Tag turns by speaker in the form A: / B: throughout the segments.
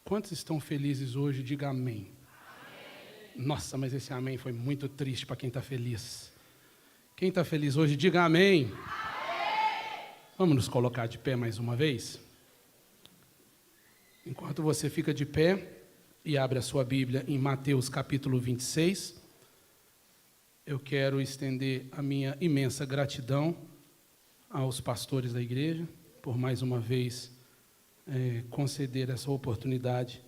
A: Quantos estão felizes hoje? Diga amém. Nossa, mas esse amém foi muito triste para quem está feliz. Quem está feliz hoje, diga amém. Vamos nos colocar de pé mais uma vez? Enquanto você fica de pé e abre a sua Bíblia em Mateus capítulo 26, eu quero estender a minha imensa gratidão aos pastores da igreja por mais uma vez conceder essa oportunidade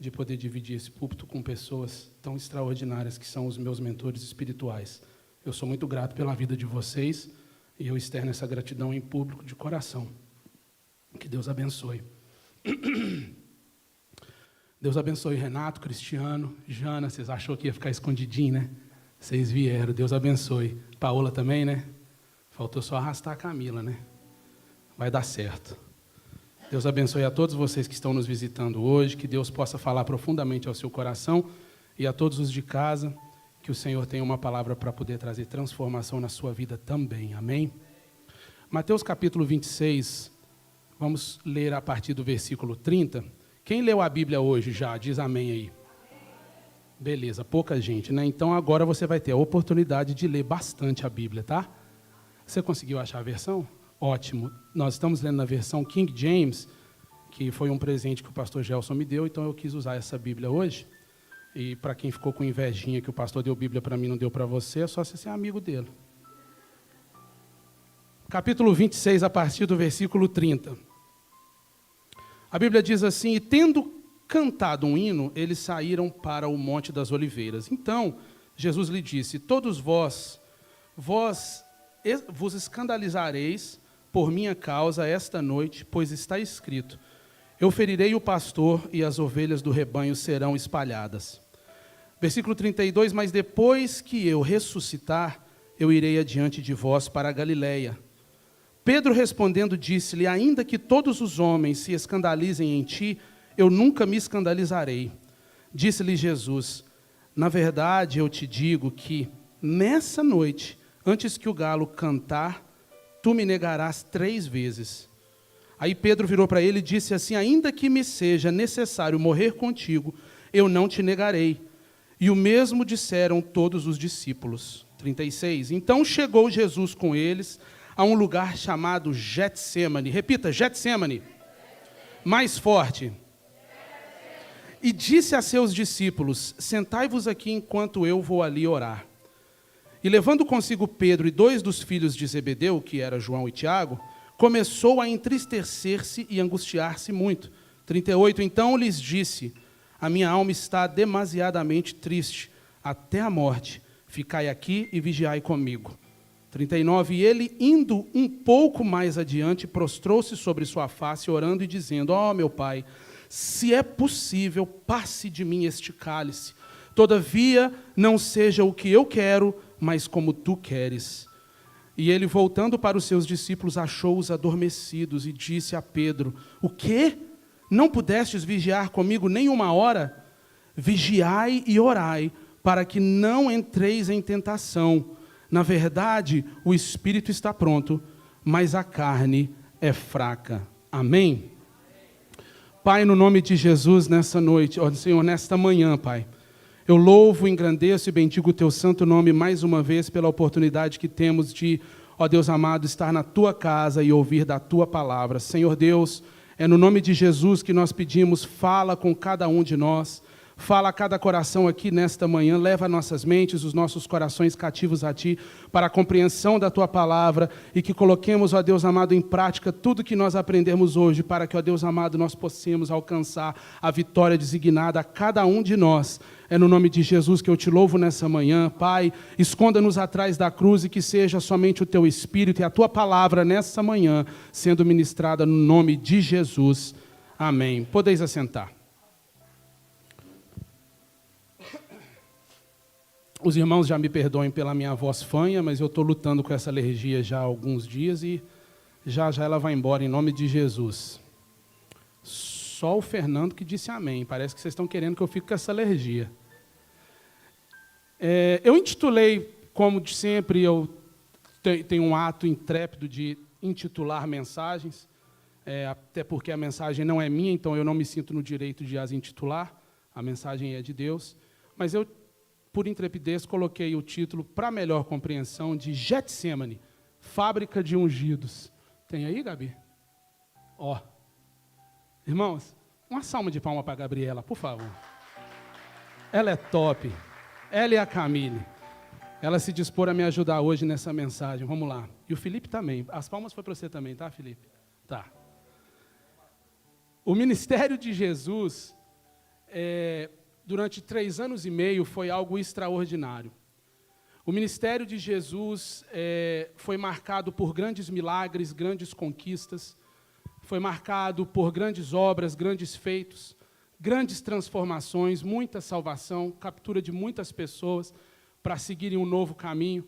A: de poder dividir esse púlpito com pessoas tão extraordinárias que são os meus mentores espirituais. Eu sou muito grato pela vida de vocês e eu externo essa gratidão em público de coração. Que Deus abençoe. Deus abençoe Renato, Cristiano, Jana. Vocês achou que ia ficar escondidinho, né? Vocês vieram. Deus abençoe. Paola também, né? Faltou só arrastar a Camila, né? Vai dar certo. Deus abençoe a todos vocês que estão nos visitando hoje, que Deus possa falar profundamente ao seu coração e a todos os de casa, que o Senhor tenha uma palavra para poder trazer transformação na sua vida também. Amém? Mateus capítulo 26, vamos ler a partir do versículo 30. Quem leu a Bíblia hoje já? Diz amém aí. Beleza, pouca gente, né? Então agora você vai ter a oportunidade de ler bastante a Bíblia, tá? Você conseguiu achar a versão? Ótimo. Nós estamos lendo na versão King James, que foi um presente que o pastor Gelson me deu, então eu quis usar essa Bíblia hoje. E para quem ficou com invejinha que o pastor deu Bíblia para mim e não deu para você, é só você ser amigo dele. Capítulo 26, a partir do versículo 30. A Bíblia diz assim: e tendo cantado um hino, eles saíram para o Monte das Oliveiras. Então, Jesus lhe disse: todos vós vos escandalizareis por minha causa esta noite, pois está escrito: eu ferirei o pastor e as ovelhas do rebanho serão espalhadas. Versículo 32, mas depois que eu ressuscitar, eu irei adiante de vós para a Galileia. Pedro respondendo disse-lhe: ainda que todos os homens se escandalizem em ti, eu nunca me escandalizarei. Disse-lhe Jesus: na verdade eu te digo que nessa noite, antes que o galo cantar, tu me negarás 3 vezes. Aí Pedro virou para ele e disse assim: ainda que me seja necessário morrer contigo, eu não te negarei. E o mesmo disseram todos os discípulos. 36. Então chegou Jesus com eles a um lugar chamado Getsêmani. Repita, Getsêmani. Mais forte. E disse a seus discípulos: sentai-vos aqui enquanto eu vou ali orar. E levando consigo Pedro e 2 dos filhos de Zebedeu, que era João e Tiago, começou a entristecer-se e angustiar-se muito. 38, então lhes disse: a minha alma está demasiadamente triste, até a morte. Ficai aqui e vigiai comigo. 39, e ele, indo um pouco mais adiante, prostrou-se sobre sua face, orando e dizendo: ó meu Pai, se é possível, passe de mim este cálice. Todavia, não seja o que eu quero, mas como tu queres. E ele, voltando para os seus discípulos, achou-os adormecidos e disse a Pedro: o quê? Não pudestes vigiar comigo nem 1 hora? Vigiai e orai, para que não entreis em tentação. Na verdade, o espírito está pronto, mas a carne é fraca. Amém? Pai, no nome de Jesus, nessa noite, ó Senhor, nesta manhã, Pai, eu louvo, engrandeço e bendigo o teu santo nome mais uma vez pela oportunidade que temos de, ó Deus amado, estar na tua casa e ouvir da tua palavra. Senhor Deus, é no nome de Jesus que nós pedimos: fala com cada um de nós, fala a cada coração aqui nesta manhã, leva nossas mentes, os nossos corações cativos a Ti, para a compreensão da Tua palavra, e que coloquemos, ó Deus amado, em prática tudo que nós aprendemos hoje, para que, ó Deus amado, nós possamos alcançar a vitória designada a cada um de nós. É no nome de Jesus que eu Te louvo nessa manhã. Pai, esconda-nos atrás da cruz e que seja somente o Teu Espírito e a Tua palavra nessa manhã sendo ministrada no nome de Jesus. Amém. Podeis assentar. Os irmãos já me perdoem pela minha voz fanha, mas eu estou lutando com essa alergia já há alguns dias e já ela vai embora em nome de Jesus. Só o Fernando que disse amém. Parece que vocês estão querendo que eu fique com essa alergia. Eu intitulei, como de sempre, eu tenho um ato intrépido de intitular mensagens. até porque a mensagem não é minha, então eu não me sinto no direito de as intitular, a mensagem é de Deus, mas eu, por intrepidez, coloquei o título, para melhor compreensão, de Getsêmani, Fábrica de Ungidos. Tem aí, Gabi? Ó. Irmãos, uma salva de palma para a Gabriela, por favor. Ela é top. Ela e a Camille. Ela se dispor a me ajudar hoje nessa mensagem. Vamos lá. E o Felipe também. As palmas foi para você também, tá, Felipe? Tá. O ministério de Jesus, durante 3 anos e meio, foi algo extraordinário. O ministério de Jesus foi marcado por grandes milagres, grandes conquistas, foi marcado por grandes obras, grandes feitos, grandes transformações, muita salvação, captura de muitas pessoas para seguirem um novo caminho.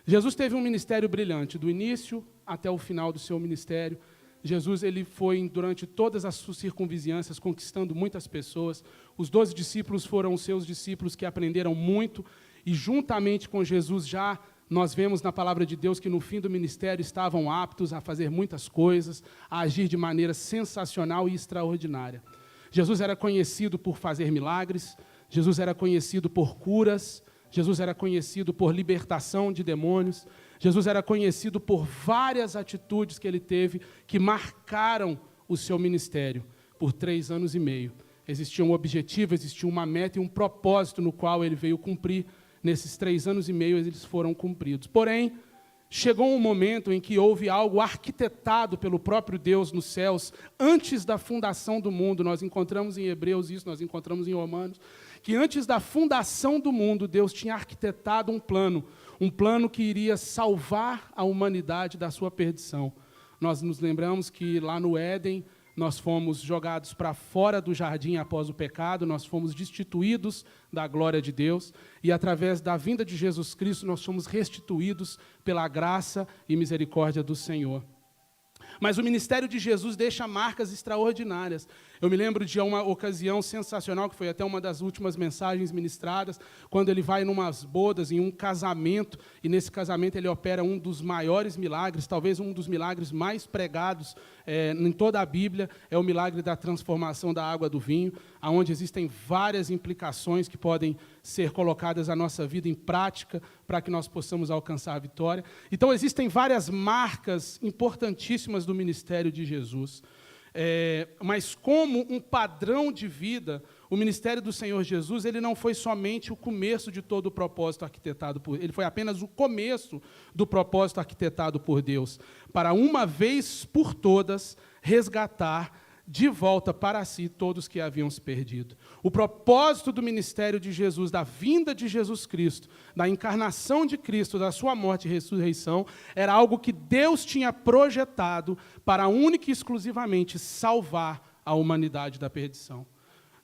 A: Jesus teve um ministério brilhante, do início até o final do seu ministério. Jesus ele foi, durante todas as suas circunvizinhanças, conquistando muitas pessoas. Os 12 discípulos foram os seus discípulos que aprenderam muito, e juntamente com Jesus já nós vemos na palavra de Deus que no fim do ministério estavam aptos a fazer muitas coisas, a agir de maneira sensacional e extraordinária. Jesus era conhecido por fazer milagres, Jesus era conhecido por curas, Jesus era conhecido por libertação de demônios, Jesus era conhecido por várias atitudes que ele teve que marcaram o seu ministério por 3 anos e meio. Existia um objetivo, existia uma meta e um propósito no qual ele veio cumprir. Nesses 3 anos e meio eles foram cumpridos. Porém, chegou um momento em que houve algo arquitetado pelo próprio Deus nos céus, antes da fundação do mundo. Nós encontramos em Hebreus isso, nós encontramos em Romanos, que antes da fundação do mundo, Deus tinha arquitetado um plano que iria salvar a humanidade da sua perdição. Nós nos lembramos que lá no Éden, nós fomos jogados para fora do jardim após o pecado, nós fomos destituídos da glória de Deus, e através da vinda de Jesus Cristo, nós fomos restituídos pela graça e misericórdia do Senhor. Mas o ministério de Jesus deixa marcas extraordinárias. Eu me lembro de uma ocasião sensacional, que foi até uma das últimas mensagens ministradas, quando ele vai em umas bodas, em um casamento, e nesse casamento ele opera um dos maiores milagres, talvez um dos milagres mais pregados em toda a Bíblia, é o milagre da transformação da água do vinho, onde existem várias implicações que podem ser colocadas à nossa vida em prática, para que nós possamos alcançar a vitória. Então, existem várias marcas importantíssimas do ministério de Jesus. Mas como um padrão de vida, o ministério do Senhor Jesus, ele não foi somente o começo de todo o propósito arquitetado por Ele, ele foi apenas o começo do propósito arquitetado por Deus, para uma vez por todas resgatar de volta para si todos que haviam se perdido. O propósito do ministério de Jesus, da vinda de Jesus Cristo, da encarnação de Cristo, da sua morte e ressurreição, era algo que Deus tinha projetado para única e exclusivamente salvar a humanidade da perdição.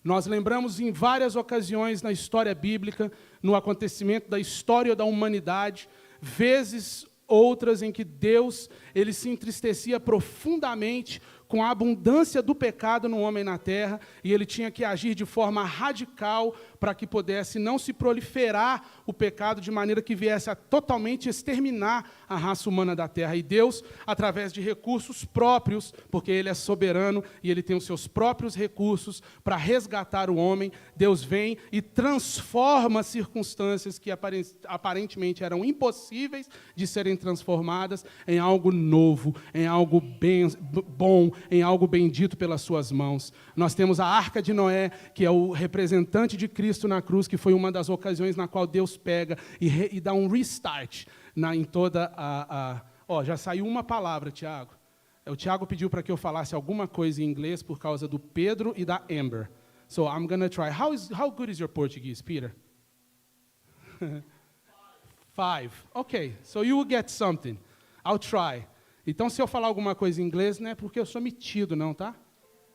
A: Nós lembramos em várias ocasiões na história bíblica, no acontecimento da história da humanidade, vezes outras em que Deus ele se entristecia profundamente com a abundância do pecado no homem na terra, e ele tinha que agir de forma radical para que pudesse não se proliferar o pecado de maneira que viesse a totalmente exterminar a raça humana da terra. E Deus, através de recursos próprios, porque Ele é soberano e Ele tem os seus próprios recursos para resgatar o homem, Deus vem e transforma circunstâncias que aparentemente eram impossíveis de serem transformadas em algo novo, em algo bom, em algo bendito pelas suas mãos. Nós temos a Arca de Noé, que é o representante de Cristo na cruz, que foi uma das ocasiões na qual Deus pega e dá um restart em toda já saiu uma palavra, Tiago. O Tiago pediu para que eu falasse alguma coisa em inglês por causa do Pedro e da Amber. So I'm going to try. How good is your Portuguese, Peter? 5. Okay, so you will get something. I'll try. Então, se eu falar alguma coisa em inglês, não é porque eu sou metido, não, tá?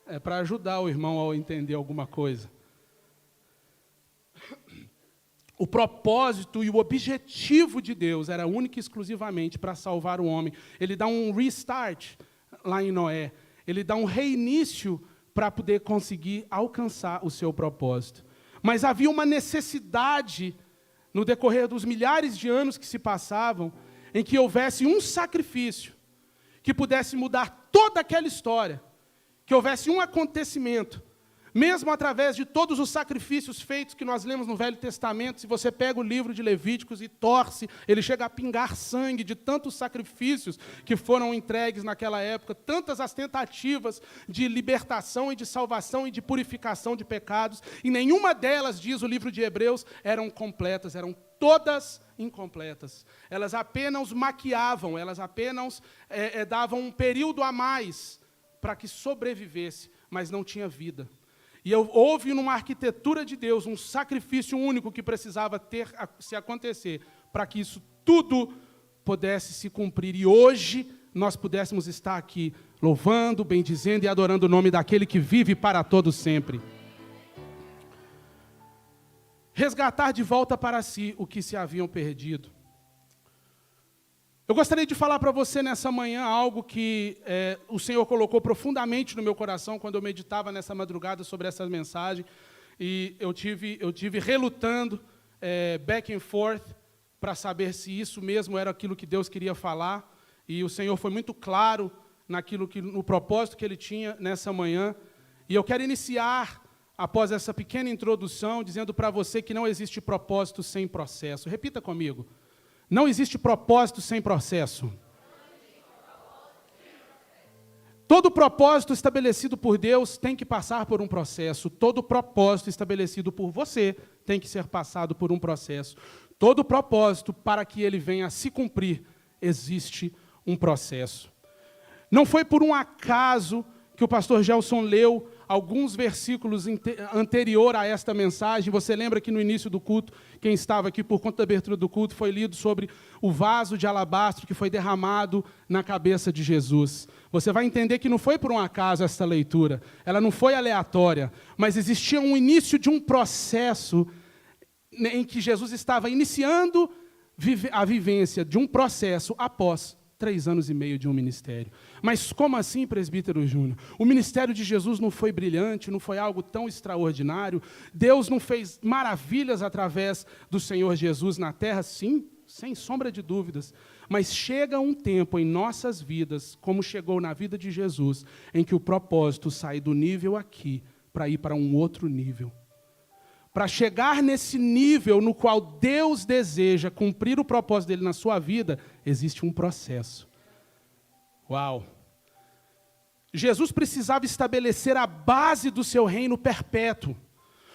A: É para ajudar o irmão a entender alguma coisa. O propósito e o objetivo de Deus era único e exclusivamente para salvar o homem. Ele dá um restart lá em Noé. Ele dá um reinício para poder conseguir alcançar o seu propósito. Mas havia uma necessidade, no decorrer dos milhares de anos que se passavam, em que houvesse um sacrifício que pudesse mudar toda aquela história, que houvesse um acontecimento, mesmo através de todos os sacrifícios feitos que nós lemos no Velho Testamento, se você pega o livro de Levíticos e torce, ele chega a pingar sangue de tantos sacrifícios que foram entregues naquela época, tantas as tentativas de libertação e de salvação e de purificação de pecados, e nenhuma delas, diz o livro de Hebreus, eram completas, eram todas incompletas. Elas apenas maquiavam, elas apenas davam um período a mais para que sobrevivesse, mas não tinha vida. E houve numa arquitetura de Deus um sacrifício único que precisava se acontecer para que isso tudo pudesse se cumprir. E hoje nós pudéssemos estar aqui louvando, bendizendo e adorando o nome daquele que vive para todo sempre. Resgatar de volta para si o que se haviam perdido. Eu gostaria de falar para você nessa manhã algo que o Senhor colocou profundamente no meu coração quando eu meditava nessa madrugada sobre essa mensagem. E eu tive relutando, back and forth, para saber se isso mesmo era aquilo que Deus queria falar. E o Senhor foi muito claro no propósito que Ele tinha nessa manhã. E eu quero iniciar, após essa pequena introdução, dizendo para você que não existe propósito sem processo. Repita comigo. Não existe propósito sem processo. Todo propósito estabelecido por Deus tem que passar por um processo. Todo propósito estabelecido por você tem que ser passado por um processo. Todo propósito, para que ele venha a se cumprir, existe um processo. Não foi por um acaso que o pastor Gelson leu alguns versículos anterior a esta mensagem. Você lembra que no início do culto, quem estava aqui por conta da abertura do culto, foi lido sobre o vaso de alabastro que foi derramado na cabeça de Jesus. Você vai entender que não foi por um acaso esta leitura, ela não foi aleatória, mas existia um início de um processo em que Jesus estava iniciando a vivência de um processo após 3 anos e meio de um ministério. Mas como assim, presbítero Júnior? O ministério de Jesus não foi brilhante, não foi algo tão extraordinário? Deus não fez maravilhas através do Senhor Jesus na terra? Sim, sem sombra de dúvidas. Mas chega um tempo em nossas vidas, como chegou na vida de Jesus, em que o propósito sai do nível aqui para ir para um outro nível. Para chegar nesse nível no qual Deus deseja cumprir o propósito dele na sua vida, existe um processo. Uau! Jesus precisava estabelecer a base do seu reino perpétuo.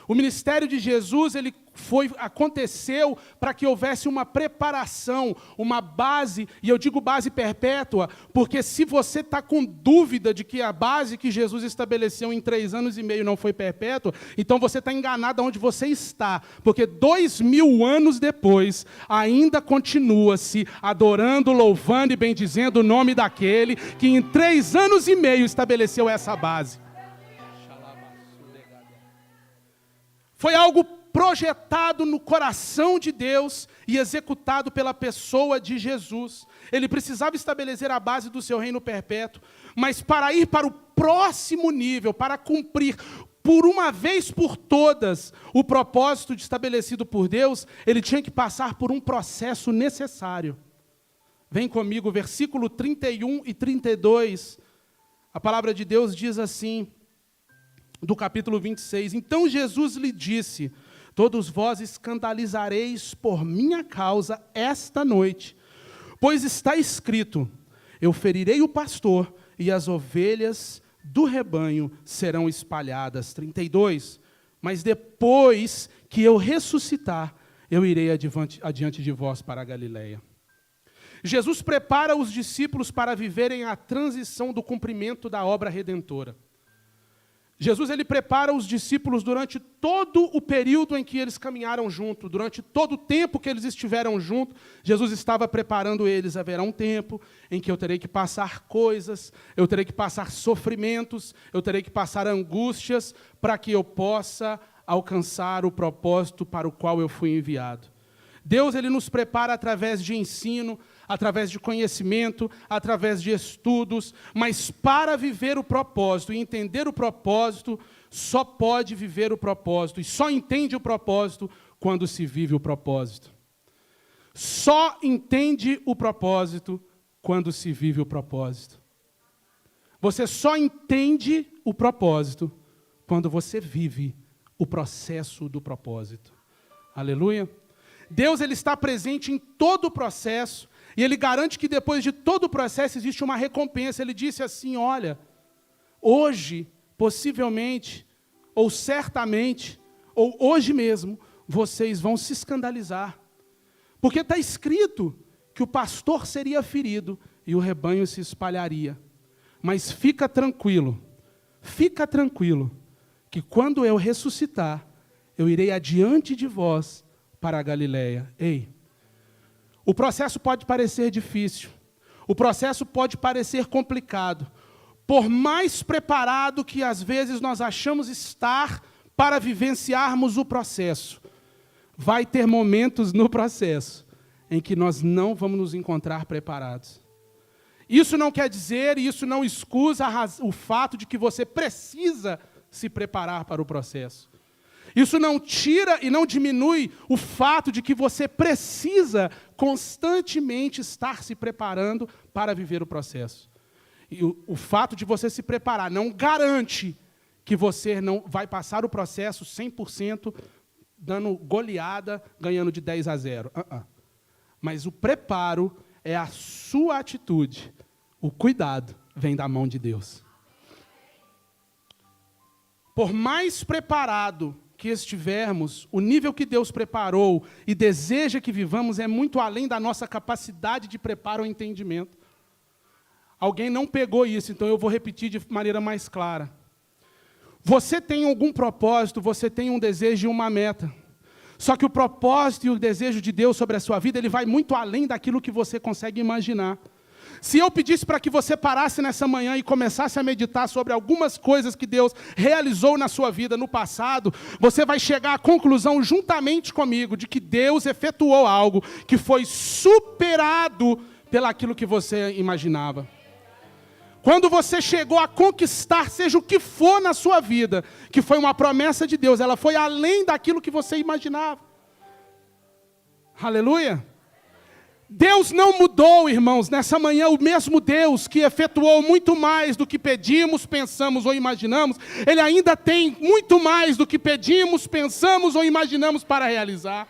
A: O ministério de Jesus, aconteceu para que houvesse uma preparação, uma base, e eu digo base perpétua, porque se você está com dúvida de que a base que Jesus estabeleceu em 3 anos e meio não foi perpétua, então você está enganado onde você está, porque 2000 anos depois, ainda continua-se adorando, louvando e bendizendo o nome daquele que em 3 anos e meio estabeleceu essa base. Foi algo projetado no coração de Deus e executado pela pessoa de Jesus. Ele precisava estabelecer a base do seu reino perpétuo, mas para ir para o próximo nível, para cumprir por uma vez por todas o propósito estabelecido por Deus, ele tinha que passar por um processo necessário. Vem comigo, versículo 31 e 32, a palavra de Deus diz assim, do capítulo 26, então Jesus lhe disse, todos vós escandalizareis por minha causa esta noite, pois está escrito, eu ferirei o pastor e as ovelhas do rebanho serão espalhadas. 32, mas depois que eu ressuscitar, eu irei adiante de vós para a Galileia. Jesus prepara os discípulos para viverem a transição do cumprimento da obra redentora. Jesus ele prepara os discípulos durante todo o período em que eles caminharam junto, durante todo o tempo que eles estiveram juntos, Jesus estava preparando eles. Haverá um tempo em que eu terei que passar coisas, eu terei que passar sofrimentos, eu terei que passar angústias para que eu possa alcançar o propósito para o qual eu fui enviado. Deus ele nos prepara através de ensino, através de conhecimento, através de estudos, mas para viver o propósito e entender o propósito, só pode viver o propósito e só entende o propósito quando se vive o propósito. Só entende o propósito quando se vive o propósito. Você só entende o propósito quando você vive o processo do propósito. Aleluia. Deus, ele está presente em todo o processo e ele garante que depois de todo o processo existe uma recompensa. Ele disse assim, olha, hoje, possivelmente, ou certamente, ou hoje mesmo, vocês vão se escandalizar. Porque está escrito que o pastor seria ferido e o rebanho se espalharia. Mas fica tranquilo, que quando eu ressuscitar, eu irei adiante de vós para a Galileia. Ei, o processo pode parecer difícil, o processo pode parecer complicado, por mais preparado que às vezes nós achamos estar para vivenciarmos o processo, vai ter momentos no processo em que nós não vamos nos encontrar preparados. Isso não quer dizer, e isso não excusa o fato de que você precisa se preparar para o processo. Isso não tira e não diminui o fato de que você precisa constantemente estar se preparando para viver o processo. E o fato de você se preparar não garante que você não vai passar o processo 100% dando goleada, ganhando de 10-0. Mas o preparo é a sua atitude. O cuidado vem da mão de Deus. Por mais preparado que estivermos, o nível que Deus preparou e deseja que vivamos é muito além da nossa capacidade de preparo ou entendimento. Alguém não pegou isso, então eu vou repetir de maneira mais clara. Você tem algum propósito, você tem um desejo e uma meta. Só que o propósito e o desejo de Deus sobre a sua vida, ele vai muito além daquilo que você consegue imaginar. Se eu pedisse para que você parasse nessa manhã e começasse a meditar sobre algumas coisas que Deus realizou na sua vida no passado, você vai chegar à conclusão juntamente comigo de que Deus efetuou algo que foi superado pelaquilo que você imaginava. Quando você chegou a conquistar, seja o que for na sua vida, que foi uma promessa de Deus, ela foi além daquilo que você imaginava. Aleluia! Deus não mudou, irmãos, nessa manhã o mesmo Deus que efetuou muito mais do que pedimos, pensamos ou imaginamos, Ele ainda tem muito mais do que pedimos, pensamos ou imaginamos para realizar.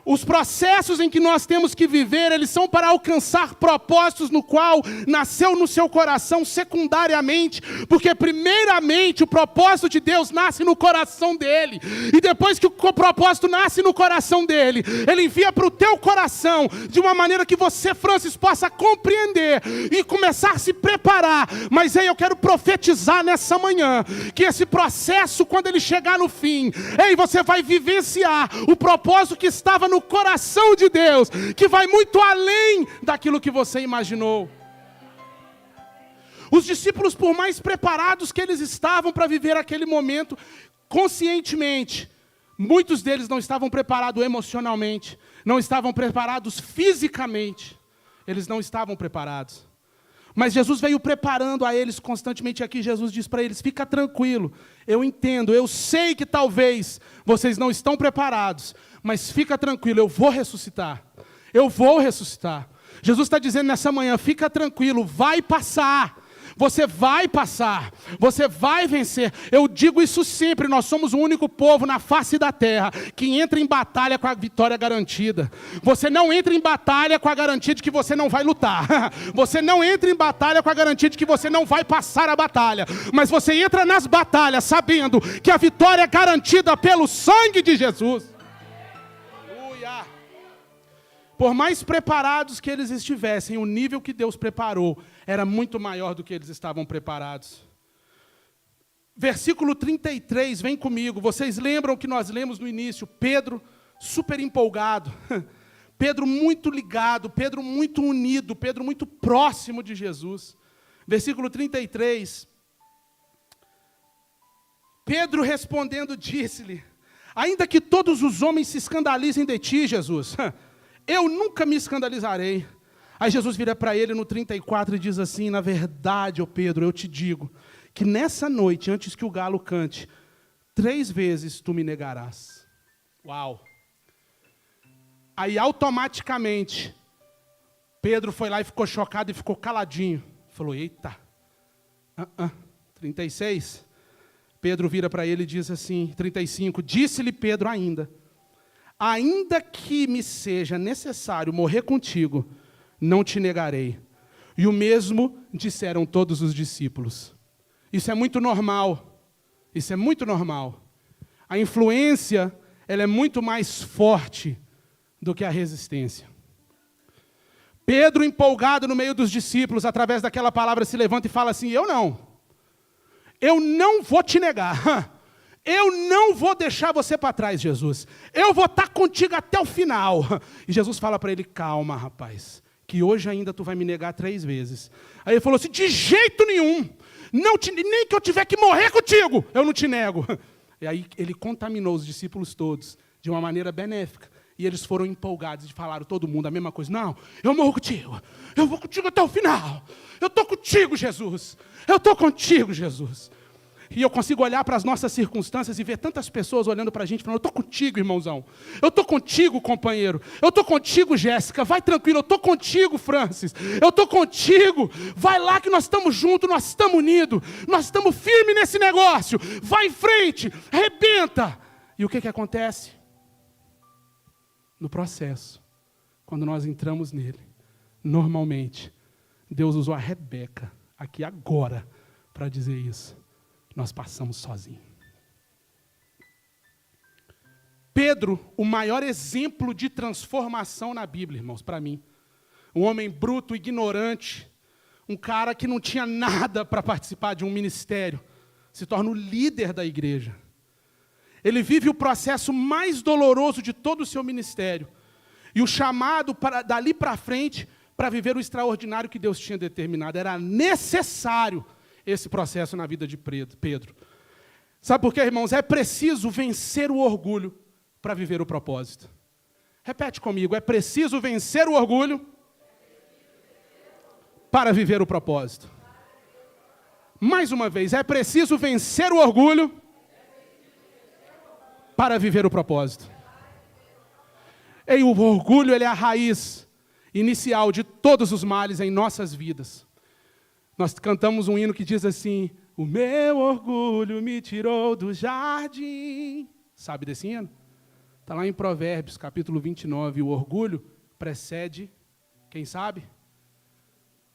A: Os processos em que nós temos que viver, eles são para alcançar propósitos no qual nasceu no seu coração secundariamente, porque primeiramente o propósito de Deus nasce no coração dele, e depois que o propósito nasce no coração dele, ele envia para o teu coração, de uma maneira que você, Francis, possa compreender e começar a se preparar. Mas aí eu quero profetizar nessa manhã, que esse processo, quando ele chegar no fim, você vai vivenciar o propósito que estava no coração de Deus, que vai muito além daquilo que você imaginou. Os discípulos, por mais preparados que eles estavam para viver aquele momento, conscientemente, muitos deles não estavam preparados emocionalmente, não estavam preparados fisicamente, eles não estavam preparados. Mas Jesus veio preparando a eles constantemente. Aqui Jesus diz para eles, fica tranquilo, eu entendo, eu sei que talvez vocês não estão preparados, mas fica tranquilo, eu vou ressuscitar. Eu vou ressuscitar. Jesus está dizendo nessa manhã, fica tranquilo, vai passar. Você vai passar, você vai vencer. Eu digo isso sempre, nós somos o único povo na face da terra que entra em batalha com a vitória garantida. Você não entra em batalha com a garantia de que você não vai lutar. Você não entra em batalha com a garantia de que você não vai passar a batalha. Mas você entra nas batalhas sabendo que a vitória é garantida pelo sangue de Jesus. Aleluia! Por mais preparados que eles estivessem, o nível que Deus preparou era muito maior do que eles estavam preparados. Versículo 33, vem comigo. Vocês lembram que nós lemos no início? Pedro, super empolgado. Pedro muito ligado, Pedro muito unido, Pedro muito próximo de Jesus. Versículo 33. Pedro respondendo disse-lhe, ainda que todos os homens se escandalizem de ti, Jesus, eu nunca me escandalizarei. Aí Jesus vira para ele no 34 e diz assim, na verdade, ó Pedro, eu te digo, que nessa noite, antes que o galo cante, 3 vezes tu me negarás. Uau! Aí automaticamente, Pedro foi lá e ficou chocado e ficou caladinho. Falou, eita, 36. Pedro vira para ele e diz assim, 35, disse-lhe Pedro ainda que me seja necessário morrer contigo, não te negarei. E o mesmo disseram todos os discípulos. Isso é muito normal. Isso é muito normal. A influência, ela é muito mais forte do que a resistência. Pedro, empolgado no meio dos discípulos, através daquela palavra, se levanta e fala assim, eu não vou te negar. Eu não vou deixar você para trás, Jesus. Eu vou estar contigo até o final. E Jesus fala para ele, calma, rapaz, que hoje ainda tu vai me negar 3 vezes. Aí ele falou assim, de jeito nenhum, nem que eu tiver que morrer contigo, eu não te nego. E aí ele contaminou os discípulos todos, de uma maneira benéfica. E eles foram empolgados e falaram, todo mundo, a mesma coisa. Não, eu morro contigo, eu vou contigo até o final. Eu estou contigo, Jesus. Eu estou contigo, Jesus. E eu consigo olhar para as nossas circunstâncias e ver tantas pessoas olhando para a gente, falando, eu estou contigo, irmãozão. Eu estou contigo, companheiro. Eu estou contigo, Jéssica. Vai tranquilo, eu estou contigo, Francis. Eu estou contigo. Vai lá que nós estamos juntos, nós estamos unidos. Nós estamos firmes nesse negócio. Vai em frente, arrebenta. E o que acontece? No processo, quando nós entramos nele, normalmente, Deus usou a Rebeca, aqui agora, para dizer isso. Nós passamos sozinhos. Pedro, o maior exemplo de transformação na Bíblia, irmãos, para mim. Um homem bruto, ignorante, um cara que não tinha nada para participar de um ministério, se torna o líder da igreja. Ele vive o processo mais doloroso de todo o seu ministério. E o chamado dali para frente, para viver o extraordinário que Deus tinha determinado. Era necessário esse processo na vida de Pedro. Sabe por quê, irmãos? É preciso vencer o orgulho para viver o propósito. Repete comigo, é preciso vencer o orgulho para viver o propósito. Mais uma vez, é preciso vencer o orgulho para viver o propósito. E o orgulho, ele é a raiz inicial de todos os males em nossas vidas. Nós cantamos um hino que diz assim, o meu orgulho me tirou do jardim. Sabe desse hino? Está lá em Provérbios, capítulo 29. O orgulho precede, quem sabe?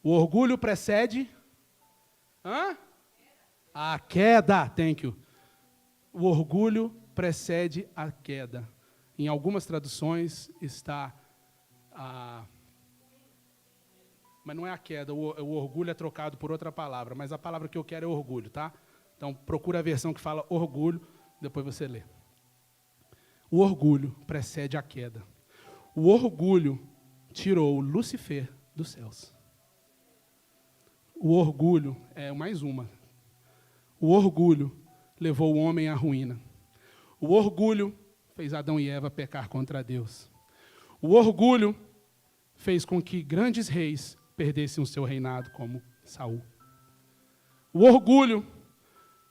A: O orgulho precede a queda. Thank you. O orgulho precede a queda. Em algumas traduções está mas não é a queda, o orgulho é trocado por outra palavra, mas a palavra que eu quero é orgulho, tá? Então, procura a versão que fala orgulho, depois você lê. O orgulho precede a queda. O orgulho tirou Lúcifer dos céus. O orgulho, mais uma. O orgulho levou o homem à ruína. O orgulho fez Adão e Eva pecar contra Deus. O orgulho fez com que grandes reis perdessem o seu reinado, como Saul. O orgulho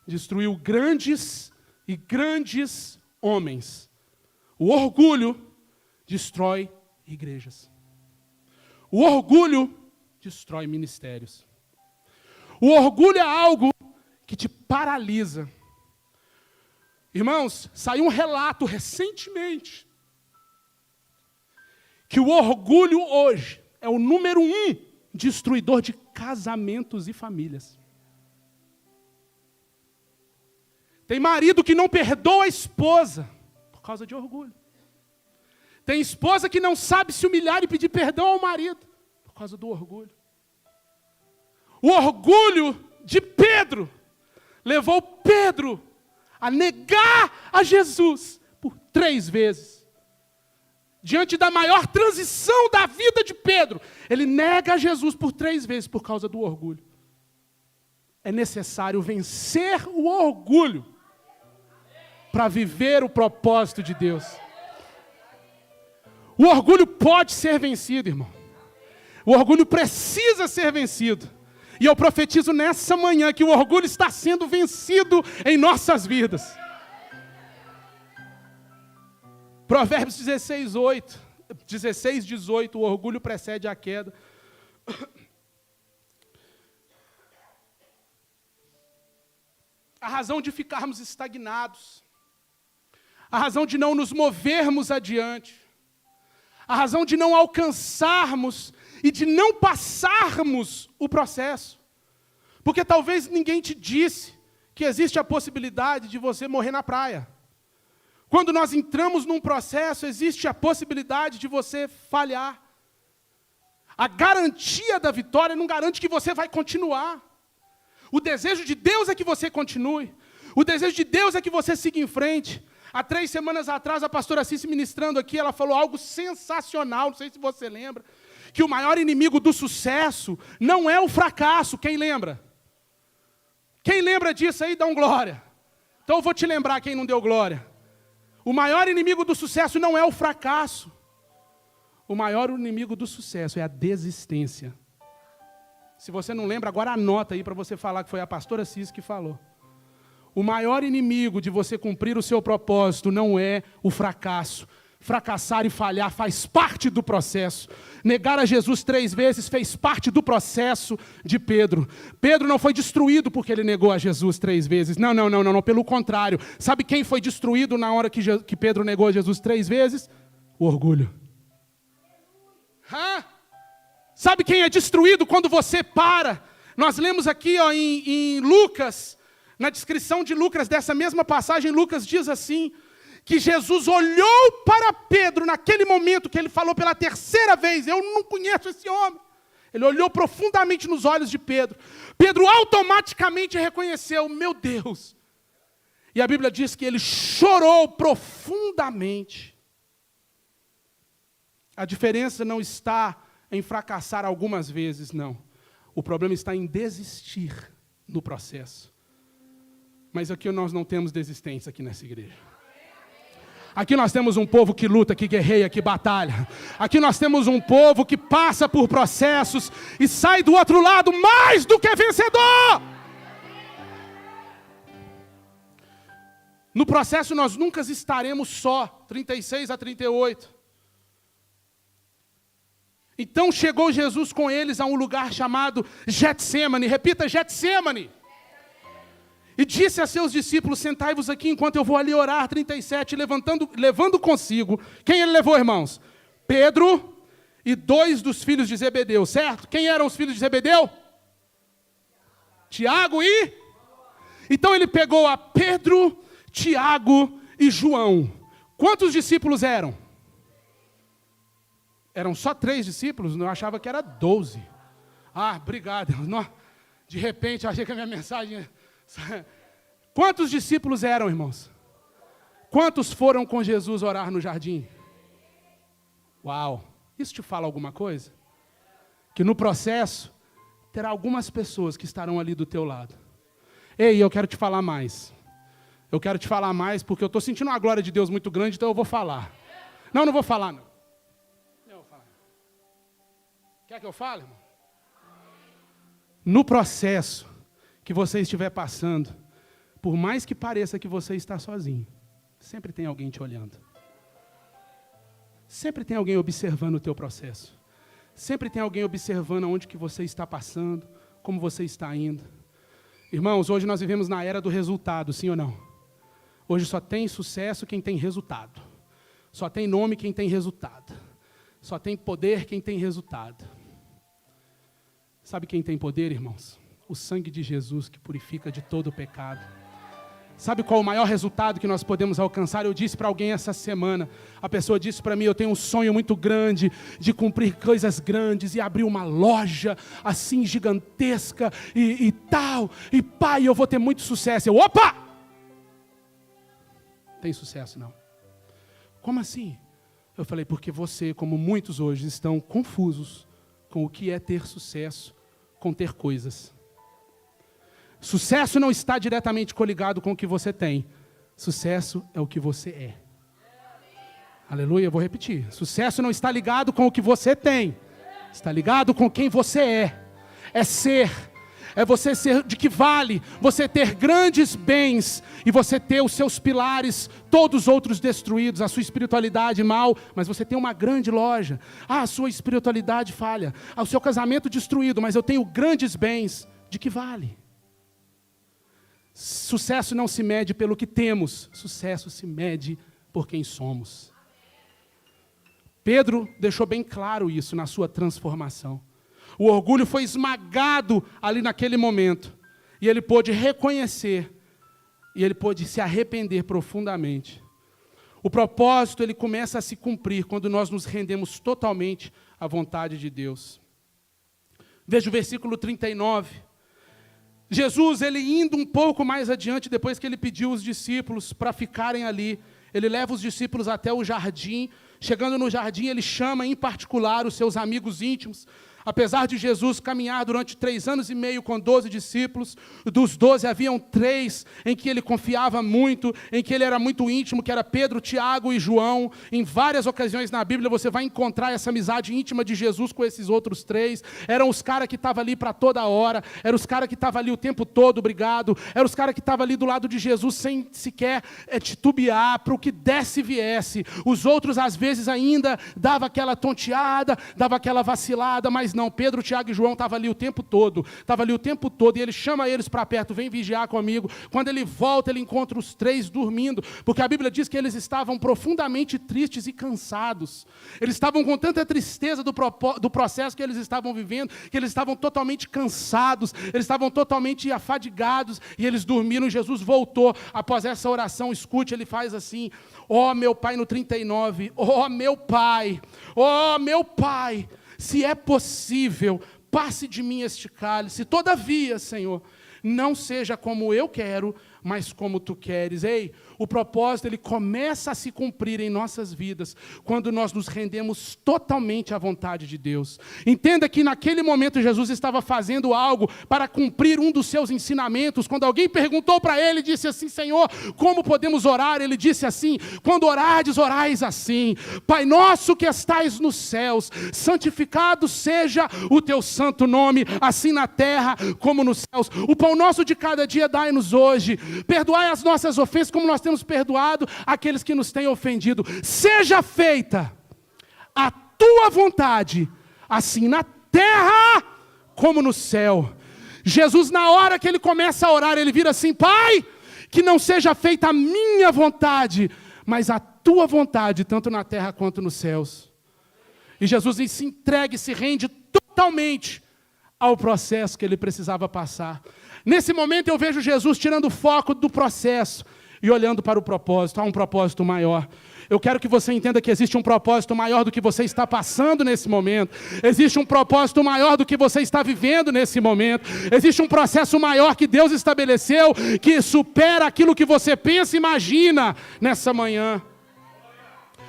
A: destruiu grandes homens. O orgulho destrói igrejas. O orgulho destrói ministérios. O orgulho é algo que te paralisa. Irmãos, saiu um relato recentemente que o orgulho hoje é o número 1 destruidor de casamentos e famílias. Tem marido que não perdoa a esposa por causa de orgulho. Tem esposa que não sabe se humilhar e pedir perdão ao marido por causa do orgulho. O orgulho de Pedro levou Pedro a negar a Jesus por 3 vezes. Diante da maior transição da vida de Pedro, ele nega a Jesus por 3 vezes por causa do orgulho. É necessário vencer o orgulho para viver o propósito de Deus. O orgulho pode ser vencido, irmão. O orgulho precisa ser vencido. E eu profetizo nessa manhã que o orgulho está sendo vencido em nossas vidas. Provérbios 16, 18, o orgulho precede a queda. razão de ficarmos estagnados, a razão de não nos movermos adiante, a razão de não alcançarmos e de não passarmos o processo. Porque talvez ninguém te disse que existe a possibilidade de você morrer na praia. Quando nós entramos num processo, existe a possibilidade de você falhar. A garantia da vitória não garante que você vai continuar. O desejo de Deus é que você continue. O desejo de Deus é que você siga em frente. Há 3 semanas atrás, a pastora Cici ministrando aqui, ela falou algo sensacional, não sei se você lembra, que o maior inimigo do sucesso não é o fracasso. Quem lembra? Quem lembra disso aí, dá um glória. Então eu vou te lembrar quem não deu glória. O maior inimigo do sucesso não é o fracasso. O maior inimigo do sucesso é a desistência. Se você não lembra, agora anota aí para você falar que foi a pastora Cici que falou. O maior inimigo de você cumprir o seu propósito não é o fracasso. Fracassar e falhar faz parte do processo. Negar a Jesus 3 vezes fez parte do processo de Pedro. Pedro não foi destruído porque ele negou a Jesus 3 vezes. Não. Pelo contrário. Sabe quem foi destruído na hora que Pedro negou a Jesus 3 vezes? O orgulho. Sabe quem é destruído quando você para? Nós lemos aqui em Lucas, na descrição de Lucas, dessa mesma passagem, Lucas diz assim, que Jesus olhou para Pedro naquele momento que ele falou pela 3ª vez, eu não conheço esse homem. Ele olhou profundamente nos olhos de Pedro. Pedro automaticamente reconheceu, meu Deus. E a Bíblia diz que ele chorou profundamente. A diferença não está em fracassar algumas vezes, não. O problema está em desistir no processo. Mas aqui nós não temos desistência aqui nessa igreja. Aqui nós temos um povo que luta, que guerreia, que batalha. Aqui nós temos um povo que passa por processos e sai do outro lado mais do que vencedor. No processo nós nunca estaremos só, 36 a 38. Então chegou Jesus com eles a um lugar chamado Getsêmani. Repita, Getsêmani. E disse a seus discípulos, sentai-vos aqui enquanto eu vou ali orar, 37, levando consigo. Quem ele levou, irmãos? Pedro e 2 dos filhos de Zebedeu, certo? Quem eram os filhos de Zebedeu? Tiago e? Então ele pegou a Pedro, Tiago e João. Quantos discípulos eram? Eram só 3 discípulos? Eu achava que era 12. Obrigado. De repente, eu achei que a minha mensagem... Quantos discípulos eram, irmãos? Quantos foram com Jesus orar no jardim? Uau! Isso te fala alguma coisa? Que no processo, terá algumas pessoas que estarão ali do teu lado. Ei, eu quero te falar mais. Eu quero te falar mais porque eu estou sentindo uma glória de Deus muito grande, então eu vou falar. Não vou falar, não. Eu vou falar. Quer que eu fale, irmão? No processo que você estiver passando, por mais que pareça que você está sozinho, sempre tem alguém te olhando. Sempre tem alguém observando o teu processo. Sempre tem alguém observando aonde que você está passando, como você está indo. Irmãos, hoje nós vivemos na era do resultado, sim ou não? Hoje só tem sucesso quem tem resultado. Só tem nome quem tem resultado. Só tem poder quem tem resultado. Sabe quem tem poder, irmãos? O sangue de Jesus que purifica de todo o pecado. Sabe qual o maior resultado que nós podemos alcançar? Eu disse para alguém essa semana, a pessoa disse para mim, eu tenho um sonho muito grande de cumprir coisas grandes e abrir uma loja assim gigantesca e tal, e pai, eu vou ter muito sucesso. Opa! Tem sucesso não. Como assim? Eu falei, porque você, como muitos hoje, estão confusos com o que é ter sucesso, com ter coisas. Sucesso não está diretamente coligado com o que você tem. Sucesso é o que você é. Aleluia, eu vou repetir. Sucesso não está ligado com o que você tem. Está ligado com quem você é. É ser. É você ser de que vale. Você ter grandes bens. E você ter os seus pilares, todos os outros destruídos. A sua espiritualidade mal. Mas você tem uma grande loja. A sua espiritualidade falha. O seu casamento destruído. Mas eu tenho grandes bens. De que vale? Sucesso não se mede pelo que temos, sucesso se mede por quem somos. Pedro deixou bem claro isso na sua transformação. O orgulho foi esmagado ali naquele momento. E ele pôde reconhecer, e ele pôde se arrepender profundamente. O propósito, ele começa a se cumprir quando nós nos rendemos totalmente à vontade de Deus. Veja o versículo 39. Jesus, ele indo um pouco mais adiante, depois que ele pediu os discípulos para ficarem ali, ele leva os discípulos até o jardim. Chegando no jardim, ele chama em particular os seus amigos íntimos. Apesar de Jesus caminhar durante 3 anos e meio com 12 discípulos, dos 12 haviam 3 em que ele confiava muito, em que ele era muito íntimo, que era Pedro, Tiago e João. Em várias ocasiões na Bíblia você vai encontrar essa amizade íntima de Jesus com esses outros 3. Eram os caras que estavam ali para toda hora, eram os caras que estavam ali o tempo todo, obrigado. Eram os caras que estavam ali do lado de Jesus sem sequer titubear, para o que desse e viesse. Os outros às vezes ainda dava aquela tonteada, dava aquela vacilada, mas não, Pedro, Tiago e João estavam ali o tempo todo, e ele chama eles para perto, vem vigiar comigo. Quando ele volta, ele encontra os 3 dormindo, porque a Bíblia diz que eles estavam profundamente tristes e cansados. Eles estavam com tanta tristeza do processo que eles estavam vivendo, que eles estavam totalmente cansados, eles estavam totalmente afadigados, e eles dormiram. Jesus voltou, após essa oração, escute, ele faz assim: ó meu Pai, no 39, ó meu Pai, se é possível, passe de mim este cálice. Todavia, Senhor, não seja como eu quero, mas como Tu queres. Ei, o propósito, ele começa a se cumprir em nossas vidas, quando nós nos rendemos totalmente à vontade de Deus. Entenda que naquele momento Jesus estava fazendo algo para cumprir um dos seus ensinamentos. Quando alguém perguntou para ele, disse assim: Senhor, como podemos orar? Ele disse assim: quando orardes, orais assim: Pai nosso que estais nos céus, santificado seja o Teu santo nome, assim na terra como nos céus. O pão nosso de cada dia dai-nos hoje. Perdoai as nossas ofensas, como nós temos perdoado aqueles que nos têm ofendido. Seja feita a Tua vontade, assim na terra como no céu. Jesus, na hora que ele começa a orar, ele vira assim: Pai, que não seja feita a minha vontade, mas a Tua vontade, tanto na terra quanto nos céus. E Jesus se entrega e se rende totalmente ao processo que ele precisava passar. Nesse momento eu vejo Jesus tirando o foco do processo e olhando para o propósito. Há um propósito maior. Eu quero que você entenda que existe um propósito maior do que você está passando nesse momento. Existe um propósito maior do que você está vivendo nesse momento. Existe um processo maior que Deus estabeleceu, que supera aquilo que você pensa e imagina nessa manhã.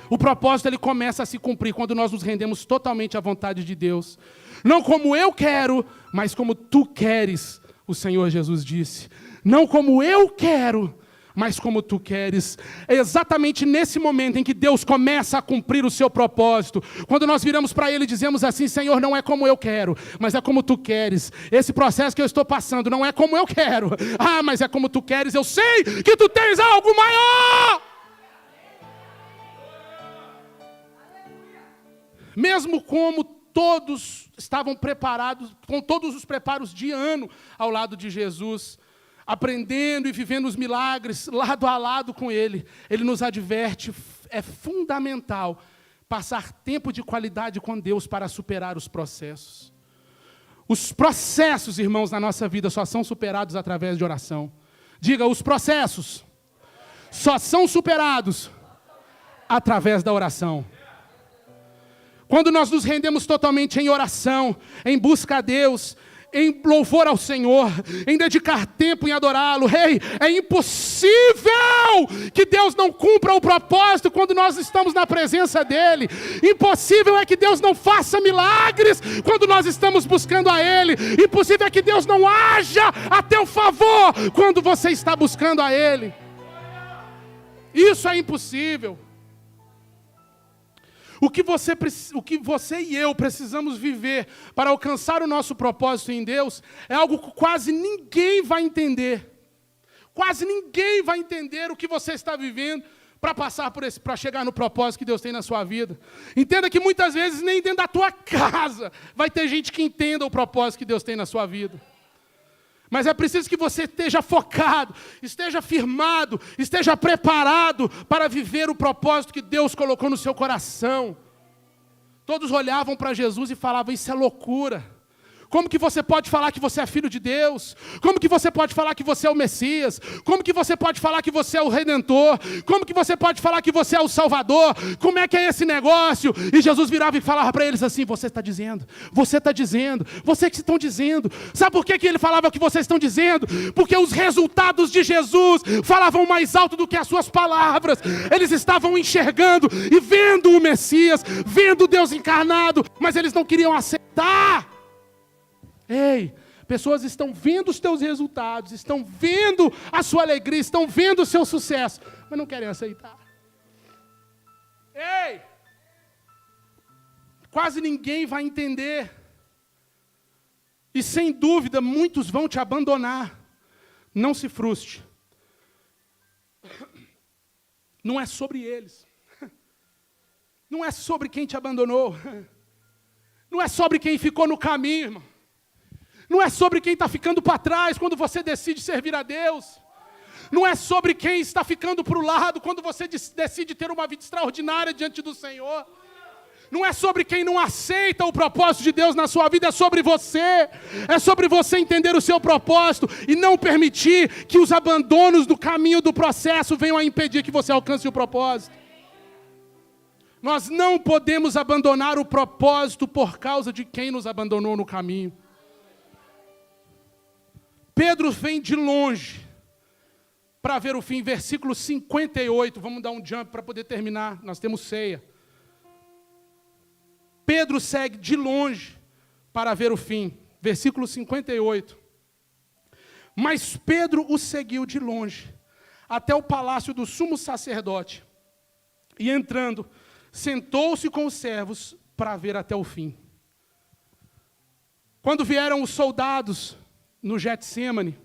A: O propósito, ele começa a se cumprir quando nós nos rendemos totalmente à vontade de Deus. Não como eu quero, mas como Tu queres, o Senhor Jesus disse. Não como eu quero, mas como Tu queres. É exatamente nesse momento em que Deus começa a cumprir o seu propósito. Quando nós viramos para Ele e dizemos assim: Senhor, não é como eu quero, mas é como Tu queres. Esse processo que eu estou passando não é como eu quero. Mas é como Tu queres. Eu sei que Tu tens algo maior. Mesmo como todos estavam preparados, com todos os preparos de ano ao lado de Jesus, aprendendo e vivendo os milagres lado a lado com Ele, Ele nos adverte: é fundamental passar tempo de qualidade com Deus para superar os processos. Os processos, irmãos, na nossa vida só são superados através de oração. Diga: os processos só são superados através da oração. Quando nós nos rendemos totalmente em oração, em busca a Deus, em louvor ao Senhor, em dedicar tempo em adorá-lo, é impossível que Deus não cumpra o propósito quando nós estamos na presença dEle. Impossível é que Deus não faça milagres quando nós estamos buscando a Ele. Impossível é que Deus não haja a teu favor quando você está buscando a Ele. Isso é impossível. O que você e eu precisamos viver para alcançar o nosso propósito em Deus é algo que quase ninguém vai entender. Quase ninguém vai entender o que você está vivendo para chegar no propósito que Deus tem na sua vida. Entenda que muitas vezes nem dentro da tua casa vai ter gente que entenda o propósito que Deus tem na sua vida. Mas é preciso que você esteja focado, esteja firmado, esteja preparado para viver o propósito que Deus colocou no seu coração. Todos olhavam para Jesus e falavam, isso é loucura. Como que você pode falar que você é filho de Deus? Como que você pode falar que você é o Messias? Como que você pode falar que você é o Redentor? Como que você pode falar que você é o Salvador? Como é que é esse negócio? E Jesus virava e falava para eles assim, você está dizendo, vocês que estão dizendo. Sabe por que ele falava o que vocês estão dizendo? Porque os resultados de Jesus falavam mais alto do que as suas palavras. Eles estavam enxergando e vendo o Messias, vendo Deus encarnado, mas eles não queriam aceitar. Ei, pessoas estão vendo os teus resultados, estão vendo a sua alegria, estão vendo o seu sucesso, mas não querem aceitar. Ei, quase ninguém vai entender. E sem dúvida, muitos vão te abandonar. Não se frustre. Não é sobre eles. Não é sobre quem te abandonou. Não é sobre quem ficou no caminho, irmão. Não é sobre quem está ficando para trás quando você decide servir a Deus. Não é sobre quem está ficando para o lado quando você decide ter uma vida extraordinária diante do Senhor. Não é sobre quem não aceita o propósito de Deus na sua vida, é sobre você. É sobre você entender o seu propósito e não permitir que os abandonos do caminho do processo venham a impedir que você alcance o propósito. Nós não podemos abandonar o propósito por causa de quem nos abandonou no caminho. Pedro vem de longe para ver o fim, versículo 58, vamos dar um jump para poder terminar, nós temos ceia. Pedro segue de longe para ver o fim, versículo 58. Mas Pedro o seguiu de longe, até o palácio do sumo sacerdote, e entrando, sentou-se com os servos para ver até o fim. Quando vieram os soldados no Getsemane,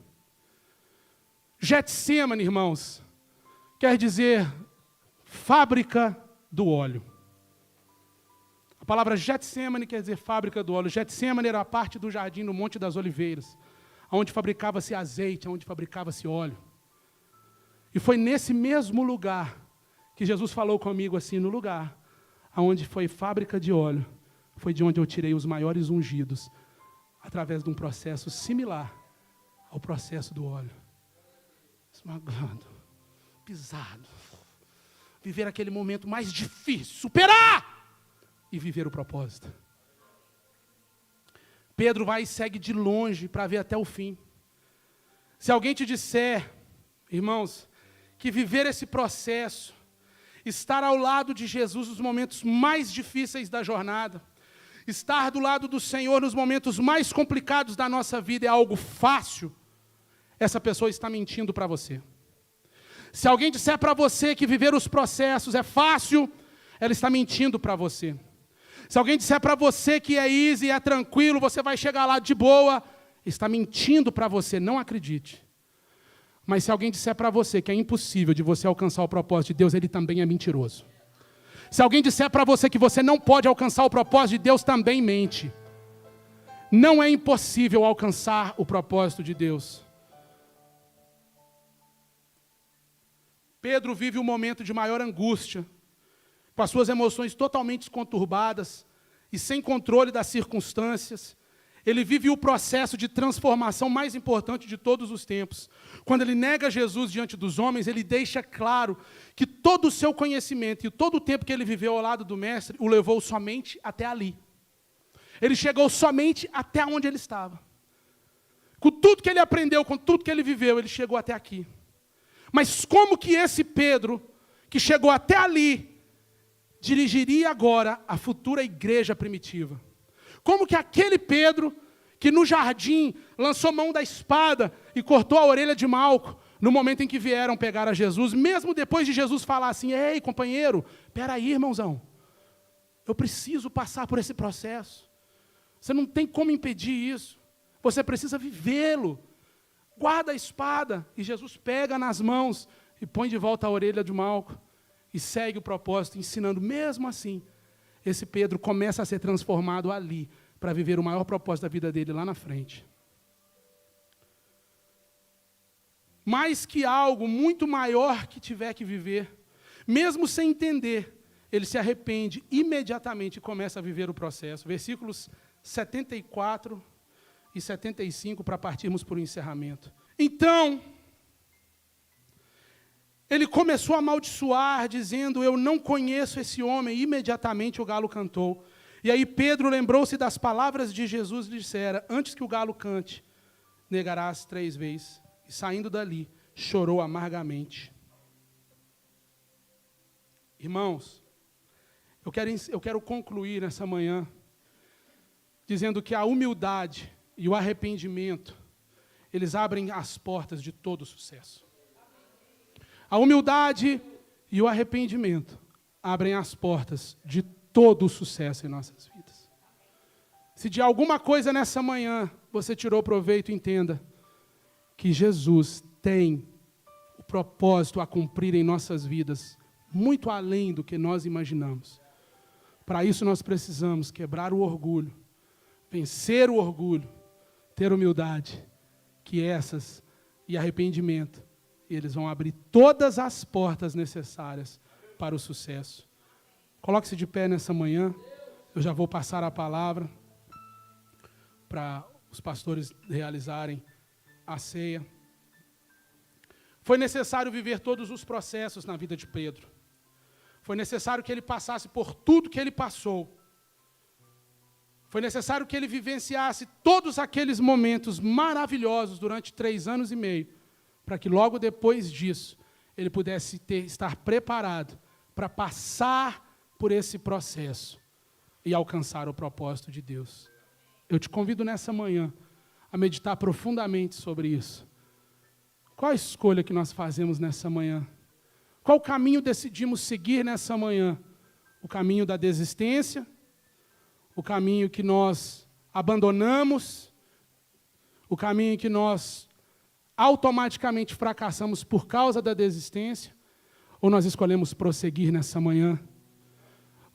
A: irmãos, quer dizer fábrica do óleo. A palavra Getsemane quer dizer fábrica do óleo. Getsemane era a parte do jardim no Monte das Oliveiras, onde fabricava-se azeite, onde fabricava-se óleo. E foi nesse mesmo lugar que Jesus falou comigo assim, no lugar onde foi fábrica de óleo, foi de onde eu tirei os maiores ungidos, através de um processo similar ao processo do óleo. Esmagando, pisado, viver aquele momento mais difícil, superar e viver o propósito. Pedro vai e segue de longe para ver até o fim. Se alguém te disser, irmãos, que viver esse processo, estar ao lado de Jesus nos momentos mais difíceis da jornada, estar do lado do Senhor nos momentos mais complicados da nossa vida é algo fácil, essa pessoa está mentindo para você. Se alguém disser para você que viver os processos é fácil, ela está mentindo para você. Se alguém disser para você que é easy, é tranquilo, você vai chegar lá de boa, está mentindo para você, não acredite. Mas se alguém disser para você que é impossível de você alcançar o propósito de Deus, ele também é mentiroso. Se alguém disser para você que você não pode alcançar o propósito de Deus, também mente. Não é impossível alcançar o propósito de Deus. Pedro vive um momento de maior angústia, com as suas emoções totalmente conturbadas e sem controle das circunstâncias. Ele vive o processo de transformação mais importante de todos os tempos. Quando ele nega Jesus diante dos homens, ele deixa claro que todo o seu conhecimento e todo o tempo que ele viveu ao lado do Mestre o levou somente até ali. Ele chegou somente até onde ele estava. Com tudo que ele aprendeu, com tudo que ele viveu, ele chegou até aqui. Mas como que esse Pedro, que chegou até ali, dirigiria agora a futura igreja primitiva? Como que aquele Pedro, que no jardim lançou mão da espada e cortou a orelha de Malco, no momento em que vieram pegar a Jesus, mesmo depois de Jesus falar assim, ei, companheiro, peraí, irmãozão, eu preciso passar por esse processo. Você não tem como impedir isso. Você precisa vivê-lo. Guarda a espada. E Jesus pega nas mãos e põe de volta a orelha de Malco e segue o propósito, ensinando. Mesmo assim, esse Pedro começa a ser transformado ali, para viver o maior propósito da vida dele lá na frente. mais que algo muito maior que tiver que viver, mesmo sem entender, ele se arrepende imediatamente e começa a viver o processo. Versículos 74 e 75, para partirmos para o encerramento. Então, ele começou a amaldiçoar, dizendo, eu não conheço esse homem. E imediatamente o galo cantou. E aí Pedro lembrou-se das palavras de Jesus e dissera, antes que o galo cante, negarás 3 vezes. E saindo dali, chorou amargamente. Irmãos, eu quero concluir nessa manhã, dizendo que a humildade e o arrependimento, eles abrem as portas de todo sucesso. A humildade e o arrependimento abrem as portas de todo o sucesso em nossas vidas. Se de alguma coisa nessa manhã você tirou proveito, entenda que Jesus tem o propósito a cumprir em nossas vidas, muito além do que nós imaginamos. Para isso nós precisamos quebrar o orgulho, vencer o orgulho, ter humildade, que essas e arrependimento, e eles vão abrir todas as portas necessárias para o sucesso. Coloque-se de pé nessa manhã. Eu já vou passar a palavra para os pastores realizarem a ceia. Foi necessário viver todos os processos na vida de Pedro. Foi necessário que ele passasse por tudo que ele passou. Foi necessário que ele vivenciasse todos aqueles momentos maravilhosos durante 3 anos e meio, para que logo depois disso, ele pudesse estar preparado para passar por esse processo e alcançar o propósito de Deus. Eu te convido nessa manhã a meditar profundamente sobre isso. Qual a escolha que nós fazemos nessa manhã? Qual caminho decidimos seguir nessa manhã? O caminho da desistência? O caminho que nós abandonamos? O caminho que nós automaticamente fracassamos por causa da desistência? Ou nós escolhemos prosseguir nessa manhã?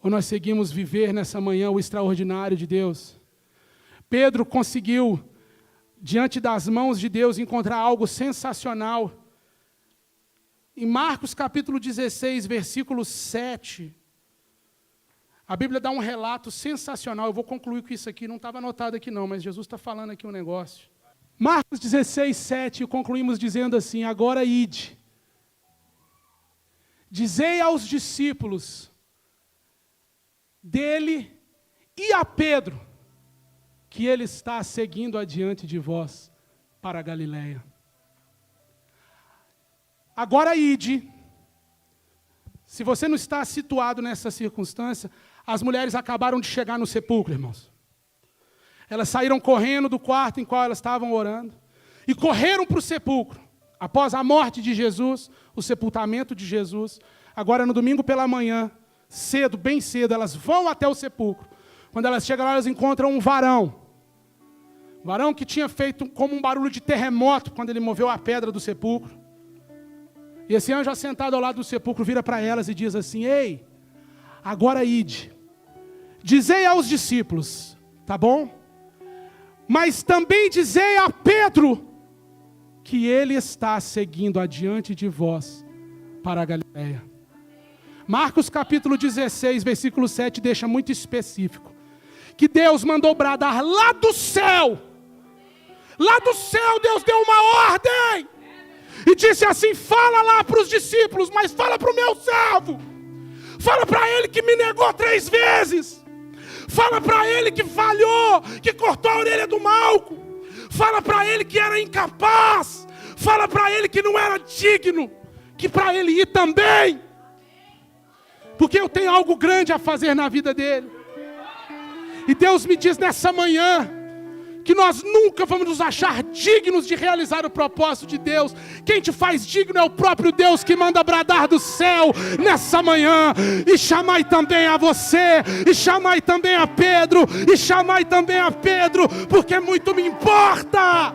A: Ou nós seguimos viver nessa manhã o extraordinário de Deus? Pedro conseguiu, diante das mãos de Deus, encontrar algo sensacional. Em Marcos capítulo 16, versículo 7, a Bíblia dá um relato sensacional. Eu vou concluir com isso aqui, não estava anotado aqui não, mas Jesus está falando aqui um negócio. Marcos 16, 7, concluímos dizendo assim, agora ide, dizei aos discípulos dele e a Pedro, que ele está seguindo adiante de vós para a Galileia. Agora ide. Se você não está situado nessa circunstância, as mulheres acabaram de chegar no sepulcro, irmãos. Elas saíram correndo do quarto em qual elas estavam orando e correram para o sepulcro. Após a morte de Jesus, o sepultamento de Jesus, agora no domingo pela manhã, cedo, bem cedo, elas vão até o sepulcro. Quando elas chegam lá, elas encontram um varão. Um varão que tinha feito como um barulho de terremoto quando ele moveu a pedra do sepulcro. E esse anjo assentado ao lado do sepulcro vira para elas e diz assim, ei, agora ide, dizei aos discípulos, tá bom? Mas também dizei a Pedro que ele está seguindo adiante de vós para a Galileia. Marcos capítulo 16, versículo 7 deixa muito específico, que Deus mandou bradar lá do céu Deus deu uma ordem, e disse assim, fala lá para os discípulos, mas fala para o meu servo, fala para ele que me negou 3 vezes, fala para ele que falhou, que cortou a orelha do Malco, fala para ele que era incapaz, fala para ele que não era digno, que para ele ir também, porque eu tenho algo grande a fazer na vida dele. E Deus me diz nessa manhã, que nós nunca vamos nos achar dignos de realizar o propósito de Deus. Quem te faz digno é o próprio Deus, que manda bradar do céu nessa manhã, e chamai também a você, e chamai também a Pedro, e chamai também a Pedro, porque muito me importa